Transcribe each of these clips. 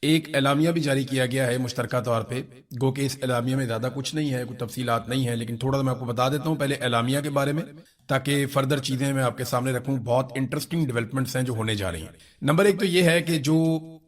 ایک اعلامیہ بھی جاری کیا گیا ہے مشترکہ طور پہ، گو کہ اس اعلامیہ میں زیادہ کچھ نہیں ہے، کوئی تفصیلات نہیں ہے، لیکن تھوڑا سا میں آپ کو بتا دیتا ہوں پہلے اعلامیہ کے بارے میں، تاکہ فردر چیزیں میں آپ کے سامنے رکھوں۔ بہت انٹرسٹنگ ڈیولپمنٹس ہیں جو ہونے جا رہی ہیں۔ نمبر ایک تو یہ ہے کہ جو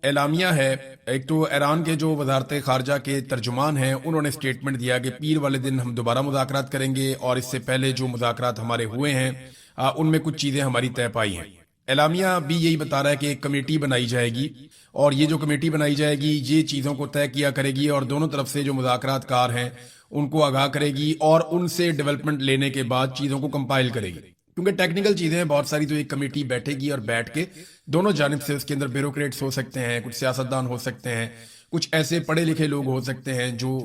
اعلامیہ ہے، ایک تو ایران کے جو وزارت خارجہ کے ترجمان ہیں انہوں نے اسٹیٹمنٹ دیا کہ پیر والے دن ہم دوبارہ مذاکرات کریں گے، اور اس سے پہلے جو مذاکرات ہمارے ہوئے ہیں ان میں کچھ چیزیں ہماری طے پائی ہیں۔ اعلامیہ بھی یہی بتا رہا ہے کہ ایک کمیٹی بنائی جائے گی، اور یہ جو کمیٹی بنائی جائے گی یہ چیزوں کو طے کیا کرے گی، اور دونوں طرف سے جو مذاکرات کار ہیں ان کو آگاہ کرے گی، اور ان سے ڈیولپمنٹ لینے کے بعد چیزوں کو کمپائل کرے گی، کیونکہ ٹیکنیکل چیزیں ہیں بہت ساری، تو ایک کمیٹی بیٹھے گی اور بیٹھ کے دونوں جانب سے، اس کے اندر بیوروکریٹس ہو سکتے ہیں، کچھ سیاستدان ہو سکتے ہیں، کچھ ایسے پڑھے لکھے لوگ ہو سکتے ہیں جو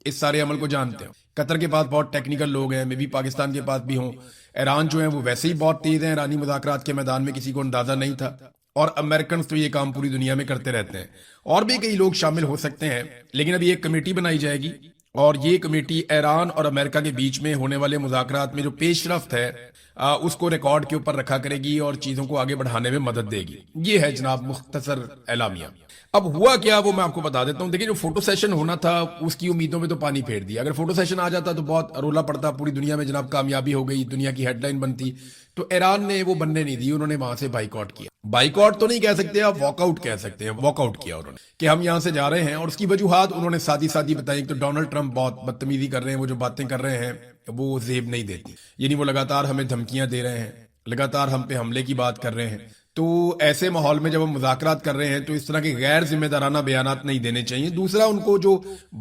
اس سارے عمل کو جانتے ہیں۔ قطر کے پاس بہت ٹیکنیکل لوگ ہیں، میں بھی پاکستان کے پاس بھی ہوں۔ ایران جو ہیں وہ ویسے ہی بہت تیز ہیں، ایرانی مذاکرات کے میدان میں کسی کو اندازہ نہیں تھا، اور امریکنز تو یہ کام پوری دنیا میں کرتے رہتے ہیں، اور بھی کئی لوگ شامل ہو سکتے ہیں۔ لیکن ابھی ایک کمیٹی بنائی جائے گی، اور یہ کمیٹی ایران اور امریکہ کے بیچ میں ہونے والے مذاکرات میں جو پیش رفت ہے اس کو ریکارڈ کے اوپر رکھا کرے گی، اور چیزوں کو آگے بڑھانے میں مدد دے گی۔ یہ ہے جناب مختصر اعلامیہ۔ اب ہوا کیا وہ میں آپ کو بتا دیتا ہوں۔ دیکھیں، جو فوٹو سیشن ہونا تھا اس کی امیدوں میں تو پانی پھیر دیا۔ اگر فوٹو سیشن آ جاتا تو بہت رولا پڑتا، پوری دنیا میں جناب کامیابی ہو گئی، دنیا کی ہیڈ لائن بنتی، تو ایران نے وہ بننے نہیں دی، انہوں نے وہاں سے بائیک آؤٹ کیا۔ بائیک آؤٹ تو نہیں کہہ سکتے آپ، واک آؤٹ کہہ سکتے ہیں۔ واک آؤٹ کیا انہوں نے کہ ہم یہاں سے جا رہے ہیں، اور اس کی وجوہات انہوں نے سادی سادی بتائی۔ ایک تو ڈونلڈ ٹرمپ بہت بدتمیزی کر رہے ہیں، وہ جو باتیں کر رہے ہیں وہ زیب نہیں دیتی، یعنی وہ لگاتار ہمیں دھمکیاں دے رہے ہیں، لگاتار ہم پہ حملے کی بات کر رہے ہیں۔ تو ایسے ماحول میں جب ہم مذاکرات کر رہے ہیں تو اس طرح کے غیر ذمہ دارانہ بیانات نہیں دینے چاہیے۔ دوسرا، ان کو جو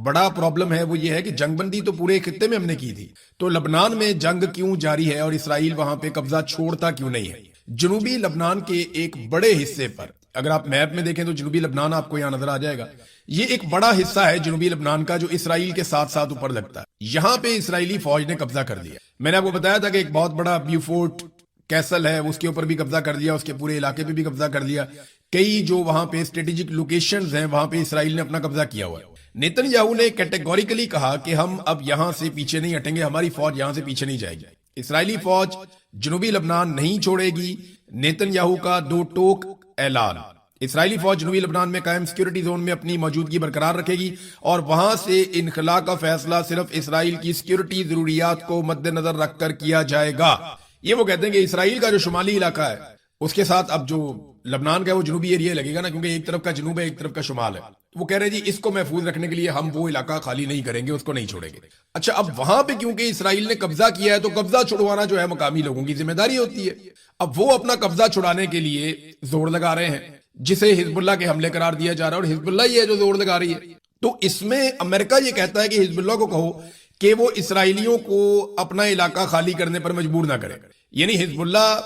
بڑا پرابلم ہے وہ یہ ہے کہ جنگ بندی تو پورے خطے میں ہم نے کی تھی، تو لبنان میں جنگ کیوں جاری ہے، اور اسرائیل وہاں پہ قبضہ چھوڑتا کیوں نہیں ہے؟ جنوبی لبنان کے ایک بڑے حصے پر، اگر آپ میپ میں دیکھیں تو جنوبی لبنان آپ کو یہاں نظر آ جائے گا، یہ ایک بڑا حصہ ہے جنوبی لبنان کا جو اسرائیل کے ساتھ ساتھ اوپر لگتا ہے۔ یہاں پہ اسرائیلی فوج نے قبضہ کر دیا۔ میں نے آپ کو بتایا تھا کہ ایک بہت بڑا بیوفورٹ کیسل ہے، اس کے اوپر بھی قبضہ کر دیا، اس کے پورے علاقے پہ بھی قبضہ کر دیا۔ کئی جو وہاں پہ اسٹریٹجک لوکیشنز ہیں وہاں پہ اسرائیل نے اپنا قبضہ کیا ہوا ہے۔ نیتن یاہو نے کیٹیگوریکلی کہا کہ ہم اب یہاں سے پیچھے نہیں ہٹیں گے، ہماری فوج یہاں سے پیچھے نہیں جائے گی، اسرائیلی فوج جنوبی لبنان نہیں چھوڑے گی۔ نیتن یاہو کا دو ٹوک اعلان، اسرائیلی فوج جنوبی لبنان میں قائم سیکیورٹی زون میں اپنی موجودگی برقرار رکھے گی، اور وہاں سے انخلاء کا فیصلہ صرف اسرائیل کی سیکیورٹی ضروریات کو مد نظر رکھ کر کیا جائے گا۔ یہ وہ کہتے ہیں کہ اسرائیل کا جو شمالی علاقہ ہے اس کے ساتھ اب جو لبنان کا ہے وہ جنوبی ایریا لگے گا نا، کیونکہ ایک طرف کا جنوب ہے ایک طرف کا شمال ہے۔ وہ کہہ رہے ہیں جی اس کو محفوظ رکھنے کے لیے ہم وہ علاقہ خالی نہیں کریں گے، اس کو نہیں چھوڑیں گے۔ اچھا، اب وہاں پہ کیونکہ اسرائیل نے قبضہ کیا ہے تو قبضہ چھڑوانا جو ہے مقامی لوگوں کی ذمہ داری ہوتی ہے۔ اب وہ اپنا قبضہ چھڑانے کے لیے زور لگا رہے ہیں، جسے حزب اللہ کے حملے قرار دیا جا رہا ہے، اور حزب اللہ یہ ہے جو زور لگا رہی ہے۔ تو اس میں امریکہ یہ کہتا ہے کہ حزب اللہ کو کہو کہ وہ اسرائیلیوں کو اپنا علاقہ خالی کرنے پر مجبور نہ کرے، یعنی حزب اللہ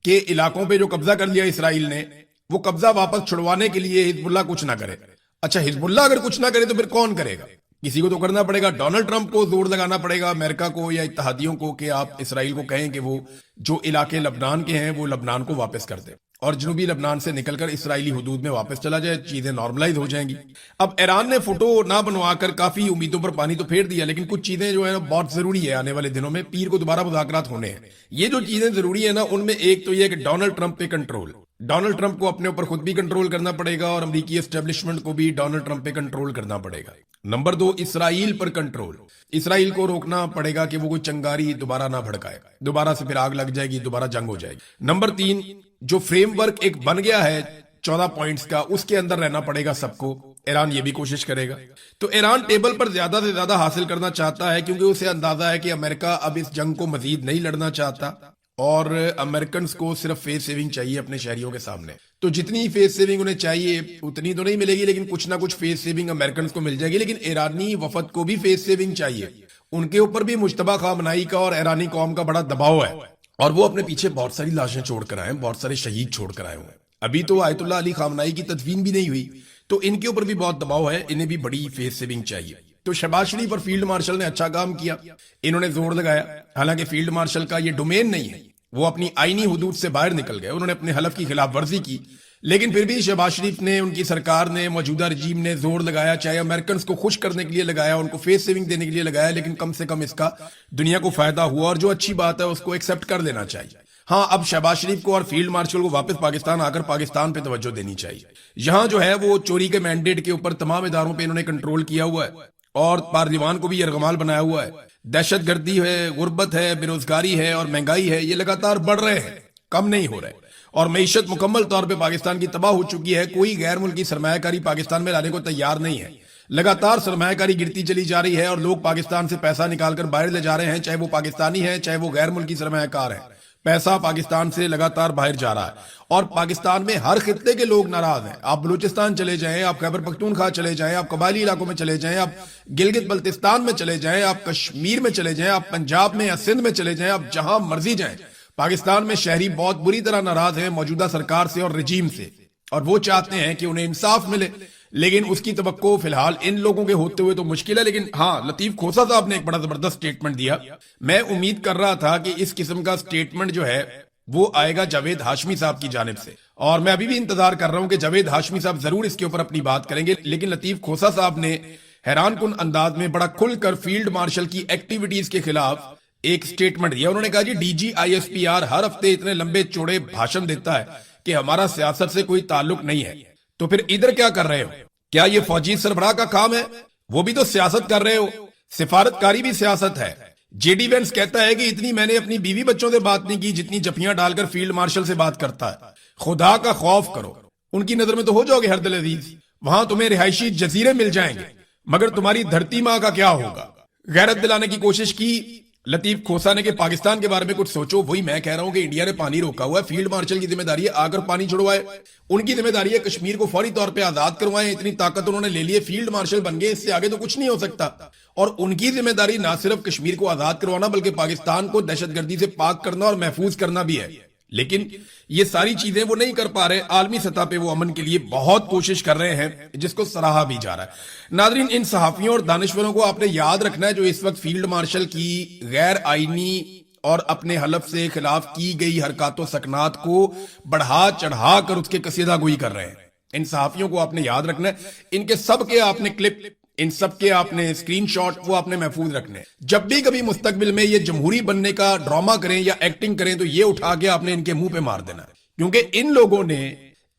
کے علاقوں پہ جو قبضہ کر لیا اسرائیل نے وہ قبضہ واپس چھڑوانے کے لیے حزب اللہ کچھ نہ کرے۔ اچھا، حزب اللہ اگر کچھ نہ کرے تو پھر کون کرے گا؟ کسی کو تو کرنا پڑے گا۔ ڈونلڈ ٹرمپ کو زور لگانا پڑے گا، امریکہ کو یا اتحادیوں کو، کہ آپ اسرائیل کو کہیں کہ وہ جو علاقے لبنان کے ہیں وہ لبنان کو واپس کر دیں، اور جنوبی لبنان سے نکل کر اسرائیلی حدود میں واپس چلا جائے، چیزیں نارملائز ہو جائیں گی۔ اب ایران نے فوٹو نہ بنوا کر کافی امیدوں پر پانی تو پھیر دیا، لیکن کچھ چیزیں جو ہے نا بہت ضروری ہے آنے والے دنوں میں، پیر کو دوبارہ مذاکرات ہونے ہیں۔ یہ جو چیزیں ضروری ہے نا ان میں ایک تو یہ ہے کہ ڈونلڈ ٹرمپ پہ کنٹرول، ڈونلڈ ٹرمپ کو اپنے اوپر خود بھی کنٹرول کرنا پڑے گا، اور امریکی اسٹیبلشمنٹ کو بھی ڈونلڈ ٹرمپ پہ کنٹرول کرنا پڑے گا۔ نمبر دو، اسرائیل پر کنٹرول، اسرائیل کو روکنا پڑے گا کہ وہ کوئی چنگاری دوبارہ نہ بھڑکائے، دوبارہ سے پھر آگ لگ جائے گی، دوبارہ جنگ ہو جائے گی۔ نمبر تین، جو فریم ورک ایک بن گیا ہے 14 پوائنٹس کا، اس کے اندر رہنا پڑے گا سب کو، ایران یہ بھی کوشش کرے گا۔ تو ایران ٹیبل پر زیادہ سے زیادہ حاصل کرنا چاہتا ہے، کیونکہ اسے اندازہ ہے کہ امریکہ اب اس جنگ کو مزید نہیں لڑنا چاہتا، اور امریکنز کو صرف فیس سیونگ چاہیے اپنے شہریوں کے سامنے۔ تو جتنی فیس سیونگ انہیں چاہیے اتنی تو نہیں ملے گی، لیکن کچھ نہ کچھ فیس سیونگ امریکنز کو مل جائے گی۔ لیکن ایرانی وفد کو بھی فیس سیونگ چاہیے، ان کے اوپر بھی مجتبی خامنائی کا اور ایرانی قوم کا بڑا دباؤ ہے، اور وہ اپنے پیچھے بہت ساری لاشیں چھوڑ کر آئے ہیں، بہت سارے شہید چھوڑ کر آئے ہوئے ہیں۔ ابھی تو آیت اللہ علی خامنائی کی تدفین بھی نہیں ہوئی، تو ان کے اوپر بھی بہت دباؤ ہے، انہیں بھی بڑی فیس سیونگ چاہیے۔ تو شہباز شریف اور فیلڈ مارشل نے اچھا کام کیا، انہوں نے زور لگایا، حالانکہ فیلڈ مارشل کا یہ ڈومین نہیں ہے، وہ اپنی آئینی حدود سے باہر نکل گئے، انہوں نے اپنے حلف کی خلاف ورزی کی، لیکن پھر بھی شہباز شریف نے، ان کی سرکار نے، موجودہ رجیم نے زور لگایا، چاہے امریکنز کو خوش کرنے کے لیے لگایا، ان کو فیس سیونگ دینے کے لیے لگایا، لیکن کم سے کم اس کا دنیا کو فائدہ ہوا، اور جو اچھی بات ہے اس کو ایکسپٹ کر لینا چاہیے۔ ہاں اب شہباز شریف کو اور فیلڈ مارشل کو واپس پاکستان آ کر پاکستان پہ توجہ دینی چاہیے. یہاں جو ہے وہ چوری کے مینڈیٹ کے اوپر تمام اداروں پہ انہوں نے کنٹرول کیا ہوا ہے اور پارلیمان کو بھی یرغمال بنایا ہوا ہے. دہشت گردی ہے, غربت ہے, بے روزگاری ہے اور مہنگائی ہے, یہ لگاتار بڑھ رہے ہیں, کم نہیں ہو رہے. اور معیشت مکمل طور پہ پاکستان کی تباہ ہو چکی ہے. کوئی غیر ملکی سرمایہ کاری پاکستان میں لانے کو تیار نہیں ہے. لگاتار سرمایہ کاری گرتی چلی جا رہی ہے اور لوگ پاکستان سے پیسہ نکال کر باہر لے جا رہے ہیں, چاہے وہ پاکستانی ہیں چاہے وہ غیر ملکی سرمایہ کار ہیں. پیسہ پاکستان سے لگاتار باہر جا رہا ہے اور پاکستان میں ہر خطے کے لوگ ناراض ہیں. آپ بلوچستان چلے جائیں, آپ خیبر پختونخوا چلے جائیں, آپ قبائلی علاقوں میں چلے جائیں, آپ گلگت بلتستان میں چلے جائیں, آپ کشمیر میں چلے جائیں, آپ پنجاب میں یا سندھ میں چلے جائیں, آپ جہاں مرضی جائیں, پاکستان میں شہری بہت بری طرح ناراض ہیں موجودہ سرکار سے اور رجیم سے, اور وہ چاہتے ہیں کہ انہیں انصاف ملے. لیکن اس کی توقع فی الحال ان لوگوں کے ہوتے ہوئے تو مشکل ہے. لیکن ہاں, لطیف کھوسا صاحب نے ایک بڑا زبردست سٹیٹمنٹ دیا. میں امید کر رہا تھا کہ اس قسم کا سٹیٹمنٹ جو ہے وہ آئے گا جاوید ہاشمی صاحب کی جانب سے, اور میں ابھی بھی انتظار کر رہا ہوں کہ جاوید ہاشمی صاحب ضرور اس کے اوپر اپنی بات کریں گے. لیکن لطیف کھوسا صاحب نے حیران کن انداز میں بڑا کھل کر فیلڈ مارشل کی ایکٹیویٹیز کے خلاف ایک سٹیٹمنٹ دیا. انہوں نے کہا جی D G I S P R ہر ہفتے اتنے لمبے چوڑے بھاشن دیتا ہے کہ ہمارا سیاست سے کوئی تعلق نہیں ہے, تو پھر ادھر کیا کر رہے ہو؟ کیا یہ فوجی سربراہ کا کام ہے؟ وہ بھی تو سیاست کر رہے ہو. سفارتکاری بھی سیاست ہے. جے ڈی وینس کہتا ہے کہ اتنی میں نے اپنی بیوی بچوں سے بات نہیں کی جتنی جفیاں ڈال کر فیلڈ مارشل سے بات کرتا ہے. خدا کا خوف کرو. ان کی نظر میں تو ہو جاؤ گے ہر دل عزیز, وہاں تمہیں رہائشی جزیرے مل جائیں گے, مگر تمہاری دھرتی ماں کا کیا ہوگا؟ غیرت دلانے کی کوشش کی لطیف کھوسا نے کہ پاکستان کے بارے میں کچھ سوچو. وہی میں کہہ رہا ہوں کہ انڈیا نے پانی روکا ہوا ہے, فیلڈ مارشل کی ذمہ داری ہے آ کر پانی چھڑوائے. ان کی ذمہ داری ہے کشمیر کو فوری طور پہ آزاد کروائیں. اتنی طاقت انہوں نے لے لی ہے, فیلڈ مارشل بن گئے, اس سے آگے تو کچھ نہیں ہو سکتا. اور ان کی ذمہ داری نہ صرف کشمیر کو آزاد کروانا بلکہ پاکستان کو دہشت گردی سے پاک کرنا اور محفوظ کرنا بھی ہے. لیکن یہ ساری چیزیں وہ نہیں کر پا رہے. عالمی سطح پہ وہ امن کے لیے بہت کوشش کر رہے ہیں جس کو سراہا بھی جا رہا ہے. ناظرین, ان صحافیوں اور دانشوروں کو آپ نے یاد رکھنا ہے جو اس وقت فیلڈ مارشل کی غیر آئینی اور اپنے حلف سے خلاف کی گئی حرکات و سکنات کو بڑھا چڑھا کر اس کے قصیدہ گوئی کر رہے ہیں. ان صحافیوں کو آپ نے یاد رکھنا ہے. ان کے سب کے آپ نے کلپ, ان سب کے آپ نے اسکرین شاٹ وہ آپ نے محفوظ رکھنے. جب بھی کبھی مستقبل میں یہ جمہوری بننے کا ڈرامہ کریں یا ایکٹنگ کریں تو یہ اٹھا کے آپ نے ان کے منہ پہ مار دینا ہے, کیونکہ ان لوگوں نے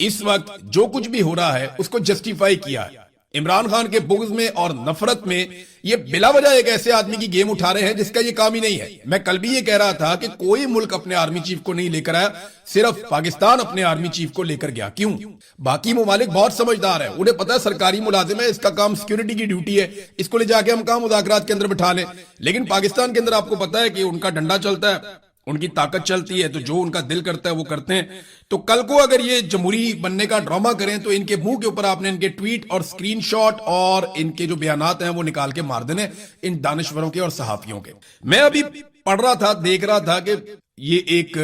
اس وقت جو کچھ بھی ہو رہا ہے اس کو جسٹیفائی کیا ہے. عمران خان کے بغض میں اور نفرت میں یہ بلا وجہ ایک ایسے آدمی کی گیم اٹھا رہے ہیں جس کا یہ کام ہی نہیں ہے. میں کل بھی یہ کہہ رہا تھا کہ کوئی ملک اپنے آرمی چیف کو نہیں لے کر آیا, صرف پاکستان اپنے آرمی چیف کو لے کر گیا. کیوں؟ باقی ممالک بہت سمجھدار ہیں, انہیں پتا ہے سرکاری ملازم ہے, اس کا کام سیکیورٹی کی ڈیوٹی ہے, اس کو لے جا کے ہم کام مذاکرات کے اندر بٹھا لیں. لیکن پاکستان کے اندر آپ کو پتا ہے کہ ان کا ڈنڈا چلتا ہے, ان کی طاقت چلتی ہے, تو جو ان کا دل کرتا ہے وہ کرتے ہیں. تو کل کو اگر یہ جمہوری بننے کا ڈرامہ کریں تو ان کے منہ کے اوپر آپ نے ان کے ٹویٹ اور سکرین شاٹ اور ان کے جو بیانات ہیں وہ نکال کے مار دینے, ان دانشوروں کے اور صحافیوں کے. میں ابھی پڑھ رہا تھا, دیکھ رہا تھا کہ یہ ایک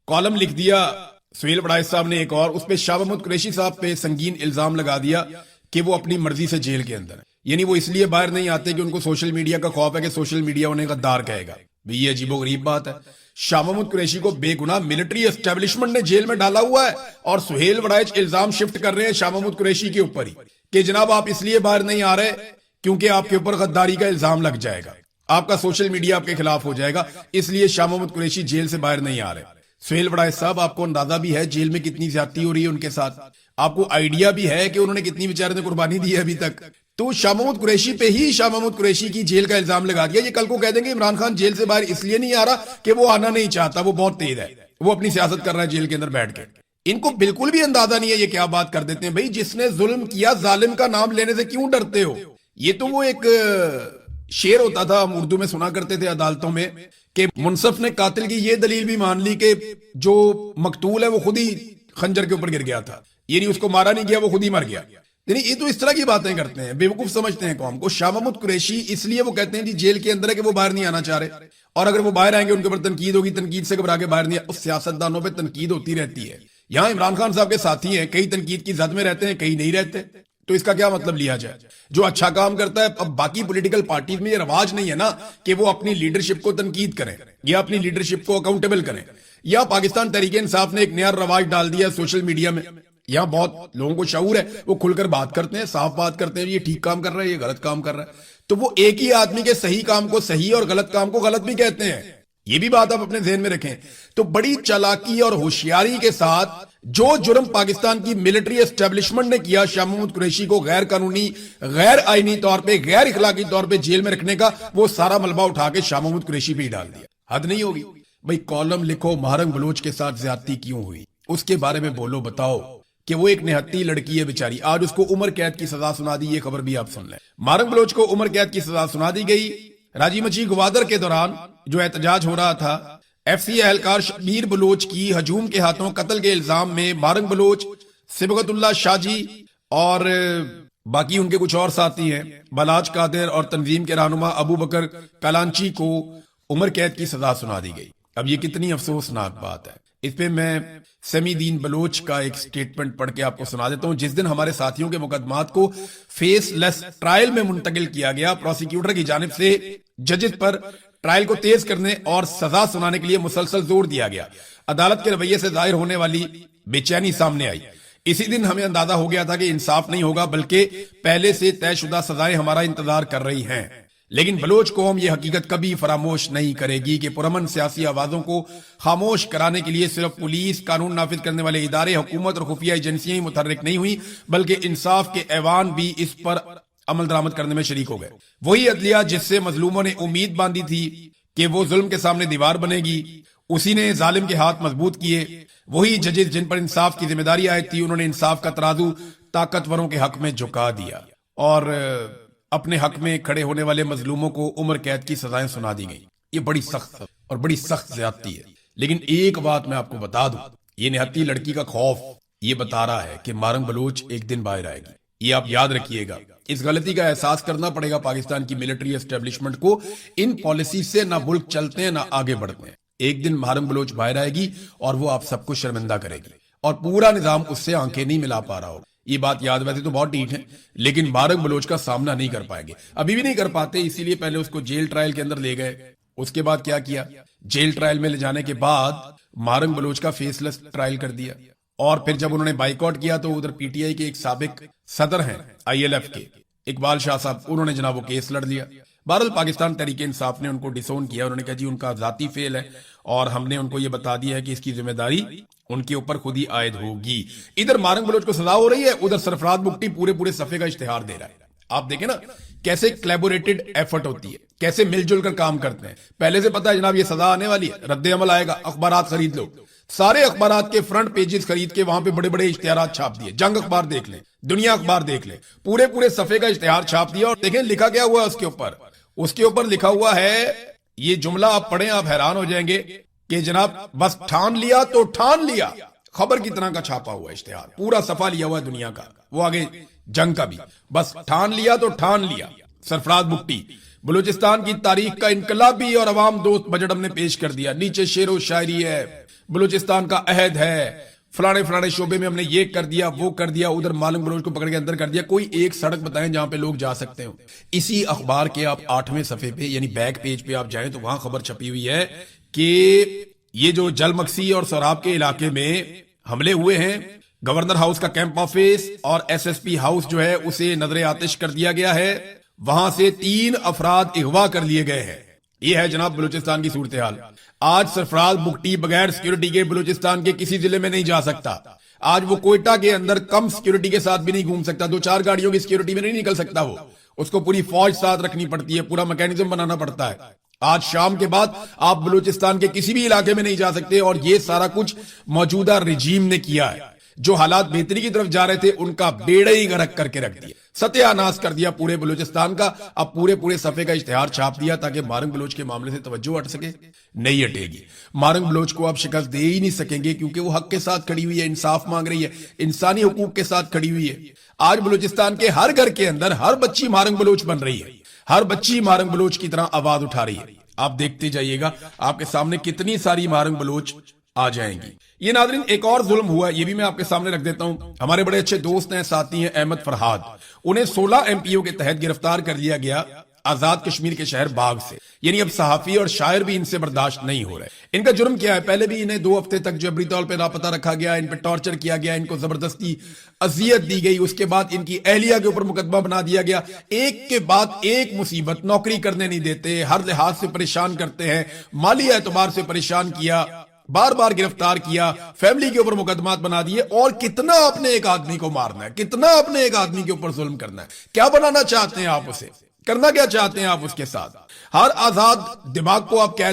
کالم لکھ دیا سہیل وڑائچ صاحب نے ایک, اور اس پہ شاہ محمود قریشی صاحب پہ سنگین الزام لگا دیا کہ وہ اپنی مرضی سے جیل کے اندر ہے. یعنی وہ اس لیے باہر نہیں آتے کہ ان کو سوشل میڈیا کا خوف ہے کہ سوشل میڈیا انہیں غدار کہے گا. یہ عجیب و غریب بات ہے. شاہ محمود قریشی کو بے گناہ ملٹری اسٹیبلشمنٹ نے جیل میں ڈالا ہوا ہے, اور سہیل وڑائچ الزام شفٹ کر رہے ہیں شاہ محمود قریشی کے اوپر ہی کہ جناب آپ اس لیے باہر نہیں آ رہے کیونکہ آپ کے اوپر غداری کا الزام لگ جائے گا, آپ کا سوشل میڈیا آپ کے خلاف ہو جائے گا, اس لیے شاہ محمود قریشی جیل سے باہر نہیں آ رہے. سہیل وڑائچ صاحب, آپ کو اندازہ بھی ہے جیل میں کتنی زیادتی ہو رہی ہے ان کے ساتھ, آپ کو آئیڈیا بھی ہے کہ انہوں نے کتنی بیچارے نے قربانی دی ہے ابھی تک. تو شاہ محمود قریشی پہ ہی شاہ محمود قریشی کی جیل کا الزام لگا دیا. یہ کل کو کہہ دیں گے عمران خان جیل سے باہر اس لیے نہیں آ رہا کہ وہ آنا نہیں چاہتا, وہ بہت تیز ہے, وہ اپنی سیاست کر رہا ہے جیل کے اندر بیٹھ کے. ان کو بالکل بھی اندازہ نہیں ہے یہ کیا بات کر دیتے ہیں. بھائی جس نے ظلم کیا ظالم کا نام لینے سے کیوں ڈرتے ہو؟ یہ تو وہ ایک شعر ہوتا تھا, ہم اردو میں سنا کرتے تھے عدالتوں میں, کہ منصف نے قاتل کی یہ دلیل بھی مان لی کہ جو مقتول ہے وہ خود ہی خنجر کے اوپر گر گیا تھا, یعنی اس کو مارا نہیں گیا, وہ خود ہی مر گیا. یعنی یہ تو اس طرح کی باتیں کرتے ہیں, بیوقوف سمجھتے ہیں قوم کو. شاہ محمود قریشی اس لیے وہ کہتے ہیں جی جیل کے اندر ہے کہ وہ باہر نہیں آنا چاہ رہے, اور اگر وہ باہر آئیں گے ان کے اوپر تنقید ہوگی, تنقید سے گھبرا کے باہر نہیں. اس سیاستدانوں پہ تنقید ہوتی رہتی ہے. یہاں عمران خان صاحب کے ساتھی ہیں, کئی تنقید کی زد میں رہتے ہیں, کئی نہیں رہتے, تو اس کا کیا مطلب لیا جائے؟ جو اچھا کام کرتا ہے, اب باقی پولیٹیکل پارٹیز میں یہ رواج نہیں ہے نا کہ وہ اپنی لیڈرشپ کو تنقید کریں یا اپنی لیڈرشپ کو اکاؤنٹیبل کریں. یا پاکستان تحریک انصاف نے ایک نیا رواج ڈال دیا سوشل میڈیا میں, یہاں بہت لوگوں کو شعور ہے, وہ کھل کر بات کرتے ہیں, صاف بات کرتے ہیں, یہ ٹھیک کام کر رہا ہے, یہ غلط کام کر رہا ہے. تو وہ ایک ہی آدمی کے صحیح کام کو صحیح اور غلط کام کو غلط بھی کہتے ہیں. یہ بھی بات آپ اپنے ذہن میں رکھیں. تو بڑی چالاکی اور ہوشیاری کے ساتھ جو جرم پاکستان کی ملٹری اسٹیبلشمنٹ نے کیا شاہ محمود قریشی کو غیر قانونی غیر آئینی طور پہ غیر اخلاقی طور پہ جیل میں رکھنے کا، وہ سارا ملبہ اٹھا کے شاہ محمود قریشی پہ ہی ڈال دیا. حد نہیں ہوگی بھئی؟ کالم لکھو مہرنگ بلوچ کے ساتھ زیادتی کیوں ہوئی، اس کے بارے میں بولو، بتاؤ کہ وہ ایک نہتی لڑکی ہے بیچاری، آج اس کو عمر قید کی سزا سنا دی. یہ خبر بھی آپ سن لیں. مہرنگ بلوچ کو عمر قید کی سزا سنا دی گئی. راجی مچھی گوادر کے دوران جو احتجاج ہو رہا تھا، ایف سی اہلکار شبیر بلوچ کی ہجوم کے ہاتھوں قتل کے الزام میں مہرنگ بلوچ، صبغت اللہ شاہ جی اور باقی ان کے کچھ اور ساتھی ہیں، بلاج قادر اور تنظیم کے رہنما ابو بکر کلانچی کو عمر قید کی سزا سنا دی گئی. اب یہ کتنی افسوسناک بات ہے. اس پہ میں سمی دین بلوچ کا ایک سٹیٹمنٹ پڑھ کے آپ کو سنا دیتا ہوں. جس دن ہمارے ساتھیوں کے مقدمات کو فیس لیس ٹرائل میں منتقل کیا گیا، پروسیکیوٹر کی جانب سے ججز پر ٹرائل کو تیز کرنے اور سزا سنانے کے لیے مسلسل زور دیا گیا. عدالت کے رویے سے ظاہر ہونے والی بے چینی سامنے آئی. اسی دن ہمیں اندازہ ہو گیا تھا کہ انصاف نہیں ہوگا، بلکہ پہلے سے طے شدہ سزائیں ہمارا انتظار کر رہی ہیں. لیکن بلوچ قوم یہ حقیقت کبھی فراموش نہیں کرے گی کہ پرامن سیاسی آوازوں کو خاموش کرانے کے لیے صرف پولیس، قانون نافذ کرنے والے ادارے، حکومت اور خفیہ ایجنسیاں ہی متحرک نہیں ہوئی، بلکہ انصاف کے ایوان بھی اس پر عمل درآمد کرنے میں شریک ہو گئے. وہی عدلیہ جس سے مظلوموں نے امید باندھی تھی کہ وہ ظلم کے سامنے دیوار بنے گی، اسی نے ظالم کے ہاتھ مضبوط کیے. وہی ججز جن پر انصاف کی ذمہ داری عائد تھی، انہوں نے انصاف کا ترازو طاقتوروں کے حق میں جھکا دیا اور اپنے حق میں کھڑے ہونے والے مظلوموں کو عمر قید کی سزائیں سنا دی گئیں. یہ بڑی سخت اور بڑی سخت زیادتی ہے. لیکن ایک بات میں آپ کو بتا دوں، یہ نہتی لڑکی کا خوف یہ بتا رہا ہے کہ مہرنگ بلوچ ایک دن باہر آئے گی. یہ آپ یاد رکھیے گا. اس غلطی کا احساس کرنا پڑے گا پاکستان کی ملٹری اسٹیبلشمنٹ کو. ان پالیسی سے نہ ملک چلتے ہیں نہ آگے بڑھتے ہیں. ایک دن مہرنگ بلوچ باہر آئے گی اور وہ آپ سب کو شرمندہ کرے گی، اور پورا نظام اس سے آنکھیں نہیں ملا پا رہا ہوگا. یہ بات یاد ویسے تو بہت ڈیٹ ہے، لیکن مہرنگ بلوچ کا سامنا نہیں کر پائیں گے، ابھی بھی نہیں کر پاتے. اسی لیے پہلے اس کو جیل ٹرائل کے اندر لے گئے. اس کے بعد کیا کیا؟ جیل ٹرائل میں لے جانے کے بعد مہرنگ بلوچ کا فیس لیس ٹرائل کر دیا. اور پھر جب انہوں نے بائیکاٹ کیا تو ادھر پی ٹی آئی کے ایک سابق صدر ہیں آئی ایل ایف کے، اقبال شاہ صاحب، انہوں نے جناب وہ کیس لڑ لیا. بہرحال پاکستان تحریک انصاف نے ان کو ڈسون کیا. انہوں نے کہا جی ان کا ذاتی فیل ہے اور ہم نے ان کو یہ بتا دیا ہے کہ اس کی ذمہ داری ان کے اوپر خود ہی عائد ہوگی. ادھر مہرنگ بلوچ کو سزا ہو رہی ہے، ادھر سرفراز بگٹی پورے صفحے کا اشتہار دے رہا ہے. آپ دیکھیں نا کیسے کلیبوریٹڈ ایفرٹ ہوتی ہے، کیسے مل جل کر کام کرتے ہیں. پہلے سے پتا ہے جناب یہ سزا آنے والی ہے، رد عمل آئے گا. اخبارات خرید لو، سارے اخبارات کے فرنٹ پیجز خرید کے وہاں پہ بڑے بڑے اشتہارات چھاپ دیے. جنگ اخبار دیکھ لیں، دنیا اخبار دیکھ لیں، پورے صفحے کا اشتہار چھاپ دیا. اور دیکھیں لکھا کیا ہوا ہے اس کے اوپر لکھا ہوا ہے، یہ جملہ آپ پڑھیں آپ حیران ہو جائیں گے کہ جناب بس ٹھان لیا تو ٹھان لیا. خبر کی طرح کا چھاپا ہوا اشتہار، پورا صفحہ لیا ہوا ہے دنیا کا، وہ آگے جنگ کا بھی. بس ٹھان لیا تو ٹھان لیا. سرفراز بگٹی، بلوچستان کی تاریخ کا انقلابی اور عوام دوست بجٹ ہم نے پیش کر دیا. نیچے شعر و شاعری ہے، بلوچستان کا عہد ہے، فلانے شعبے میں ہم نے یہ کر دیا وہ کر دیا. ادھر مہرنگ بلوچ کو پکڑ کے اندر کر دیا. کوئی ایک سڑک بتائیں جہاں پہ لوگ جا سکتے ہوں. اسی اخبار کے آپ 8ویں صفحے پہ یعنی بیک پیج پہ آپ جائیں تو وہاں خبر چھپی ہوئی ہے کہ یہ جو جل مکسی اور سوراب کے علاقے میں حملے ہوئے ہیں، گورنر ہاؤس کا کیمپ آفس اور ایس ایس پی ہاؤس جو ہے اسے نظر آتش کر دیا گیا ہے. وہاں سے 3 افراد اغوا کر لیے گئے ہیں. یہ ہے جناب بلوچستان کی صورتحال. آج سرفراز بگٹی بغیر سیکیورٹی کے بلوچستان کے کسی ضلع میں نہیں جا سکتا. آج وہ کوئٹہ کے اندر کم سیکیورٹی کے ساتھ بھی نہیں گھوم سکتا. 2-4 گاڑیوں کی سیکیورٹی میں نہیں نکل سکتا. وہ اس کو پوری فوج ساتھ رکھنی پڑتی ہے، پورا میکینزم بنانا پڑتا ہے. آج شام کے بعد آپ بلوچستان کے کسی بھی علاقے میں نہیں جا سکتے. اور یہ سارا کچھ موجودہ رجیم نے کیا ہے. جو حالات بہتری کی طرف جا رہے تھے ان کا بیڑا ہی غرق کر کے رکھ دیا، ستیہ ناش کر دیا پورے بلوچستان کا. اب پورے صفحے کا اشتہار چھاپ دیا تاکہ مہرنگ بلوچ کے معاملے سے توجہ ہٹ سکے. نہیں ہٹے گی. مہرنگ بلوچ کو آپ شکست دے ہی نہیں سکیں گے کیونکہ وہ حق کے ساتھ کھڑی ہوئی ہے، انصاف مانگ رہی ہے، انسانی حقوق کے ساتھ کھڑی ہوئی ہے. آج بلوچستان کے ہر گھر کے اندر ہر بچی مہرنگ بلوچ بن رہی ہے، ہر بچی مہرنگ بلوچ کی طرح آواز اٹھا رہی ہے. آپ دیکھتے جائیے گا آپ کے سامنے کتنی ساری مہرنگ بلوچ آ جائیں گی. یہ ناظرین ایک اور ظلم ہوا ہے، یہ بھی میں آپ کے سامنے رکھ دیتا ہوں. ہمارے بڑے اچھے دوست ہیں، ساتھی ہیں، احمد فرحاد. انہیں 16 ایم پی او کے تحت گرفتار کر لیا گیا آزاد کشمیر کے شہر باغ سے. یعنی اب صحافی اور شاعر بھی ان سے برداشت نہیں ہو رہے. ان کا جرم کیا ہے؟ پہلے بھی انہیں 2 ہفتے تک جبری طور پہ لاپتہ رکھا گیا, ان پہ ٹارچر کیا گیا, ان کو زبردستی اذیت دی گئی, اس کے بعد ان کی اہلیہ کے اوپر مقدمہ بنا دیا گیا. ایک کے بعد ایک مصیبت, نوکری کرنے نہیں دیتے, ہر لحاظ سے پریشان کرتے ہیں, مالی اعتبار سے پریشان کیا, بار بار گرفتار کیا, فیملی کے اوپر مقدمات بنا دیے. اور کتنا آپ نے ایک آدمی کو مارنا ہے, کتنا آپ نے ایک آدمی کے اوپر ظلم کرنا ہے, کیا بنانا چاہتے ہیں آپ اسے, کرنا کیا چاہتے ہیں آپ اس کے ساتھ. ہر آزاد دماغ کو آپ قید